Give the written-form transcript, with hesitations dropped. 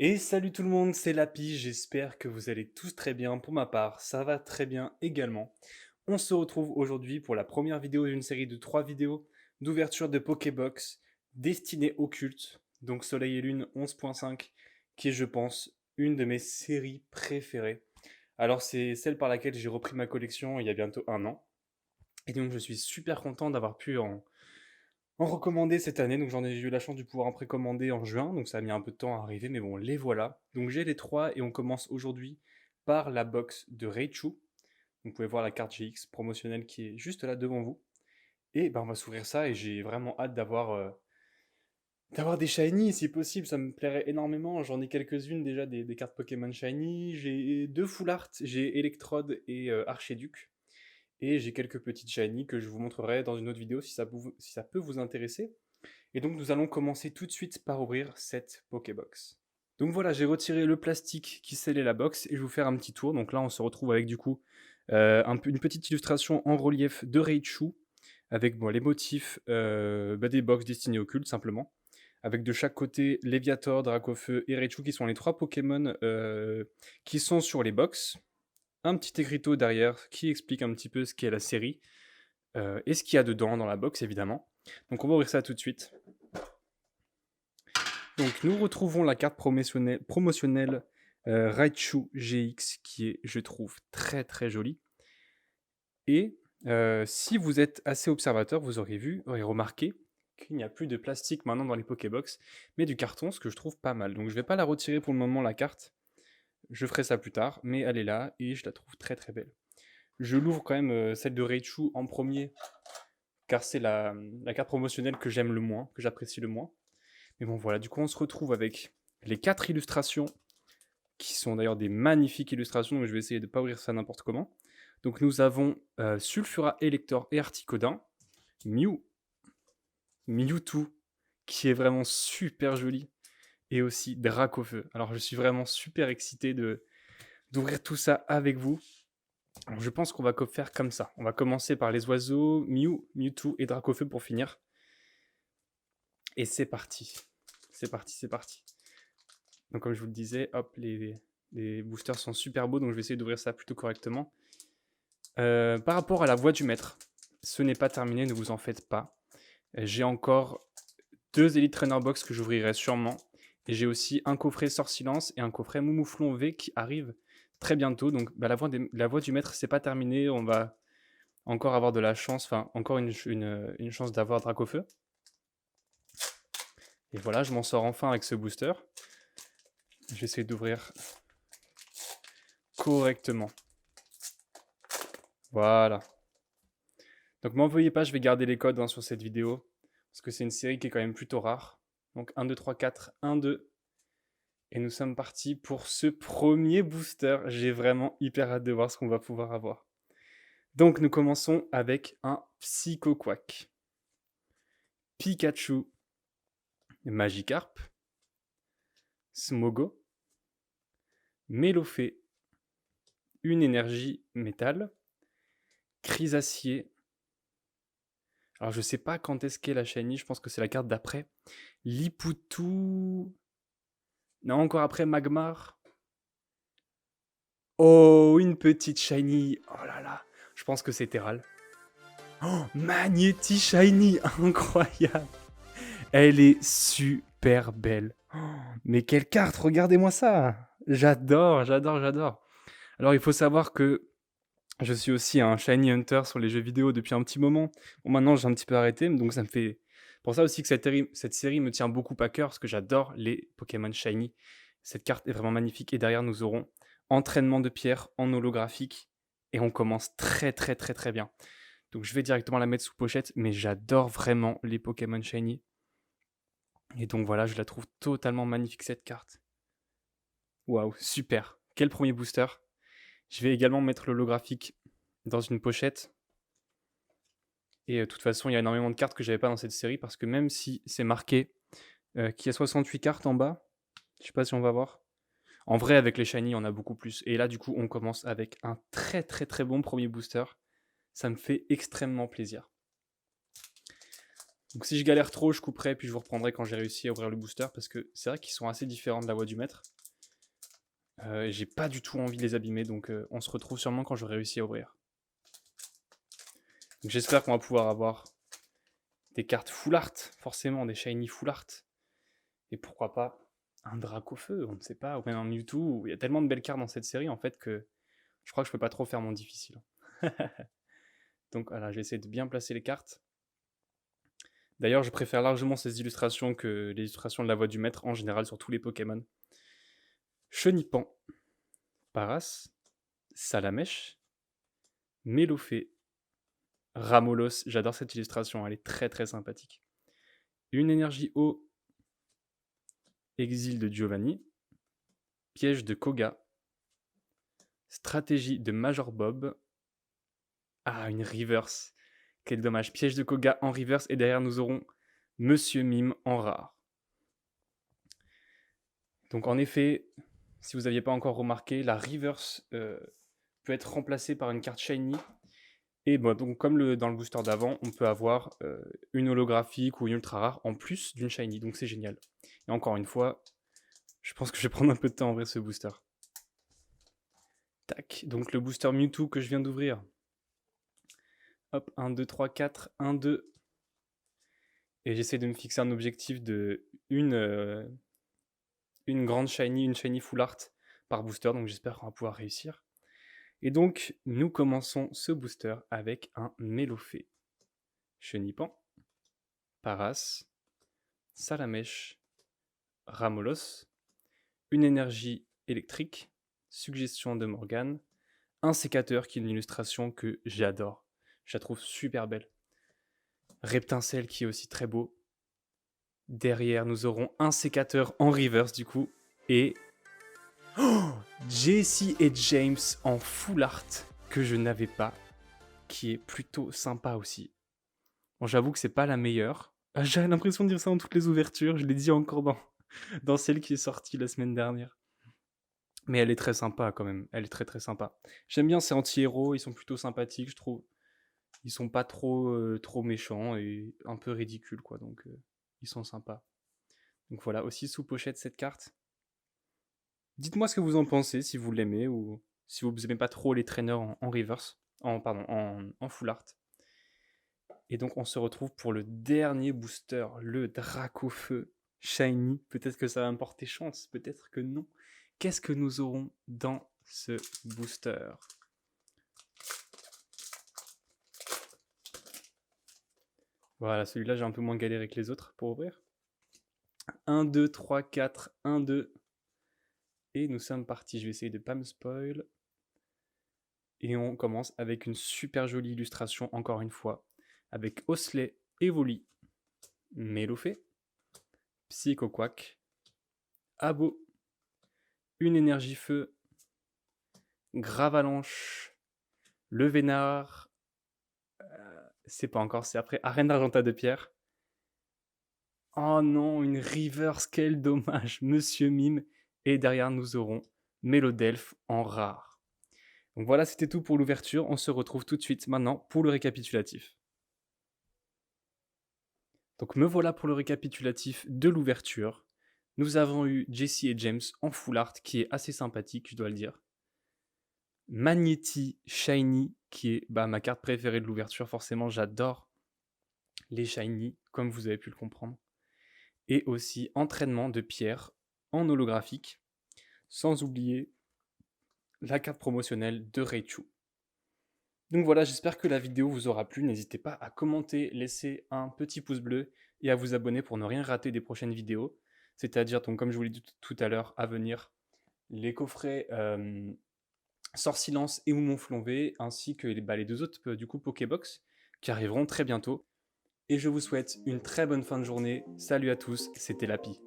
Et salut tout le monde, c'est Lapi, j'espère que vous allez tous très bien. Pour ma part, ça va très bien également. On se retrouve aujourd'hui pour la première vidéo d'une série de 3 vidéos d'ouverture de Pokébox destinée aux cultes, donc Soleil et Lune 11.5, qui est je pense une de mes séries préférées. Alors c'est celle par laquelle j'ai repris ma collection il y a bientôt un an, et donc je suis super content d'avoir pu en recommander cette année. Donc j'en ai eu la chance de pouvoir en précommander en juin, donc ça a mis un peu de temps à arriver, mais bon, les voilà. Donc j'ai les trois et on commence aujourd'hui par la box de Raichu. Vous pouvez voir la carte GX promotionnelle qui est juste là devant vous. Et ben on va s'ouvrir ça et j'ai vraiment hâte d'avoir des shiny si possible, ça me plairait énormément. J'en ai quelques-unes déjà des cartes Pokémon shiny. J'ai deux full art, j'ai Electrode et Archiduc. Et j'ai quelques petites shiny que je vous montrerai dans une autre vidéo si ça peut vous intéresser. Et donc nous allons commencer tout de suite par ouvrir cette Pokébox. Donc voilà, j'ai retiré le plastique qui scellait la box et je vais vous faire un petit tour. Donc là, on se retrouve avec du coup une petite illustration en relief de Raichu avec bon, les motifs des box destinées aux cultes simplement. Avec de chaque côté Léviator, Dracofeu et Raichu qui sont les trois Pokémon qui sont sur les box. Un petit écriteau derrière qui explique un petit peu ce qu'est la série et ce qu'il y a dedans dans la box évidemment. Donc on va ouvrir ça tout de suite. Donc nous retrouvons la carte promotionnelle Raichu GX qui est, je trouve, très très jolie. Et si vous êtes assez observateur, vous aurez remarqué qu'il n'y a plus de plastique maintenant dans les Pokébox, mais du carton, ce que je trouve pas mal. Donc je ne vais pas la retirer pour le moment, la carte. Je ferai ça plus tard, mais elle est là et je la trouve très très belle. Je l'ouvre quand même, celle de Raichu en premier, car c'est la carte promotionnelle que j'aime le moins, que j'apprécie le moins. Mais bon voilà, du coup on se retrouve avec les 4 illustrations, qui sont d'ailleurs des magnifiques illustrations, donc je vais essayer de ne pas ouvrir ça n'importe comment. Donc nous avons Sulfura, Elector et Articodin, Mewtwo, qui est vraiment super joli, et aussi Dracofeu. Alors je suis vraiment super excité d'ouvrir tout ça avec vous. Alors je pense qu'on va faire comme ça. On va commencer par les oiseaux, Mewtwo et Dracofeu pour finir. Et c'est parti. C'est parti, c'est parti. Donc comme je vous le disais, hop, les boosters sont super beaux, donc je vais essayer d'ouvrir ça plutôt correctement. Par rapport à la voix du maître, ce n'est pas terminé, ne vous en faites pas. J'ai encore 2 Elite Trainer Box que j'ouvrirai sûrement. Et j'ai aussi un coffret Sort Silence et un coffret Moumouflon V qui arrive très bientôt. Donc la voix du maître, c'est pas terminé. On va encore avoir de la chance, enfin encore une chance d'avoir Dracofeu. Et voilà, je m'en sors enfin avec ce booster. Je vais essayer d'ouvrir correctement. Voilà. Donc m'en veuillez pas, je vais garder les codes sur cette vidéo, parce que c'est une série qui est quand même plutôt rare. Donc 1, 2, 3, 4, 1, 2. Et nous sommes partis pour ce premier booster. J'ai vraiment hyper hâte de voir ce qu'on va pouvoir avoir. Donc nous commençons avec un Psycho Quack, Pikachu, Magikarp, Smogo, Mélofée, une énergie métal, Chrysacier. Alors je sais pas quand est-ce qu'est la shiny, je pense que c'est la carte d'après. Liputu. Non, encore après Magmar. Oh, une petite shiny. Oh là là. Je pense que c'est Terral. Oh, Magnéti shiny. Incroyable. Elle est super belle. Oh, mais quelle carte, regardez-moi ça. J'adore, j'adore, j'adore. Alors il faut savoir que je suis aussi un shiny hunter sur les jeux vidéo depuis un petit moment. Bon, maintenant j'ai un petit peu arrêté, donc ça me fait... Pour ça aussi que cette série me tient beaucoup à cœur, parce que j'adore les Pokémon shiny. Cette carte est vraiment magnifique. Et derrière, nous aurons entraînement de pierre en holographique. Et on commence très très très très bien. Donc je vais directement la mettre sous pochette, mais j'adore vraiment les Pokémon shiny. Et donc voilà, je la trouve totalement magnifique cette carte. Waouh, super. Quel premier booster. Je vais également mettre l'holographique dans une pochette. Et de toute façon, il y a énormément de cartes que j'avais pas dans cette série, parce que même si c'est marqué qu'il y a 68 cartes en bas, je sais pas si on va voir. En vrai, avec les shiny, on a beaucoup plus. Et là, du coup, on commence avec un très très très bon premier booster. Ça me fait extrêmement plaisir. Donc si je galère trop, je couperai, puis je vous reprendrai quand j'ai réussi à ouvrir le booster, parce que c'est vrai qu'ils sont assez différents de la voix du maître. J'ai pas du tout envie de les abîmer, donc on se retrouve sûrement quand j'aurai réussi à ouvrir. Donc j'espère qu'on va pouvoir avoir des cartes full art, forcément, des shiny full art. Et pourquoi pas un Dracofeu, on ne sait pas, ou même un Mewtwo. Il y a tellement de belles cartes dans cette série, en fait, que je crois que je peux pas trop faire mon difficile. Donc voilà, je vais essayer de bien placer les cartes. D'ailleurs, je préfère largement ces illustrations que les illustrations de la voix du maître, en général, sur tous les Pokémon. Chenipan, Paras, Salamèche, Mélofée, Ramolos, j'adore cette illustration, elle est très très sympathique. Une énergie eau, Exil de Giovanni, Piège de Koga, Stratégie de Major Bob. Ah, une reverse. Quel dommage. Piège de Koga en reverse et derrière nous aurons Monsieur Mime en rare. Donc en effet, si vous n'aviez pas encore remarqué, la reverse peut être remplacée par une carte shiny. Et bon, donc comme dans le booster d'avant, on peut avoir une holographique ou une ultra rare en plus d'une shiny. Donc c'est génial. Et encore une fois, je pense que je vais prendre un peu de temps à ouvrir ce booster. Tac, donc le booster Mewtwo que je viens d'ouvrir. Hop, 1, 2, 3, 4, 1, 2. Et j'essaie de me fixer un objectif de une grande shiny, une shiny full art par booster. Donc j'espère qu'on va pouvoir réussir. Et donc, nous commençons ce booster avec un Mélofée. Chenipan, Paras, Salamèche, Ramolos, une énergie électrique, suggestion de Morgane, un sécateur qui est une illustration que j'adore. Je la trouve super belle. Reptincelle qui est aussi très beau. Derrière, nous aurons un sécateur en reverse du coup. Et Jessie et James en full art que je n'avais pas, qui est plutôt sympa aussi. Bon, j'avoue que c'est pas la meilleure. J'ai l'impression de dire ça dans toutes les ouvertures. Je l'ai dit encore dans celle qui est sortie la semaine dernière. Mais elle est très sympa quand même. Elle est très très sympa. J'aime bien ces anti-héros. Ils sont plutôt sympathiques, je trouve. Ils sont pas trop méchants et un peu ridicules, quoi. Donc, ils sont sympas. Donc voilà, aussi sous pochette cette carte. Dites-moi ce que vous en pensez, si vous l'aimez ou si vous n'aimez pas trop les traîneurs en reverse, en full art. Et donc on se retrouve pour le dernier booster, le Dracofeu Shiny. Peut-être que ça va me porter chance, peut-être que non. Qu'est-ce que nous aurons dans ce booster ? Voilà, celui-là j'ai un peu moins galéré que les autres pour ouvrir. 1, 2, 3, 4, 1, 2. Et nous sommes partis, je vais essayer de ne pas me spoil. Et on commence avec une super jolie illustration, encore une fois, avec Osley, Evoli, Mélofée, Psychoquack, Abo, une énergie feu, Gravalanche, le Vénard, c'est pas encore, c'est après, Arène d'Argenta de Pierre. Oh non, une reverse, quel dommage, Monsieur Mime. Et derrière, nous aurons Mélodelphe en rare. Donc voilà, c'était tout pour l'ouverture. On se retrouve tout de suite maintenant pour le récapitulatif. Donc me voilà pour le récapitulatif de l'ouverture. Nous avons eu Jessie et James en full art, qui est assez sympathique, je dois le dire. Magnéti Shiny, qui est ma carte préférée de l'ouverture. Forcément, j'adore les Shiny, comme vous avez pu le comprendre. Et aussi Entraînement de Pierre en holographique. Sans oublier la carte promotionnelle de Raichu. Donc voilà, j'espère que la vidéo vous aura plu. N'hésitez pas à commenter, laisser un petit pouce bleu et à vous abonner pour ne rien rater des prochaines vidéos. C'est-à-dire, donc, comme je vous l'ai dit tout à l'heure, à venir, les coffrets Sortilance et Mouflon V, ainsi que les deux autres du coup Pokébox, qui arriveront très bientôt. Et je vous souhaite une très bonne fin de journée. Salut à tous, c'était Lapi.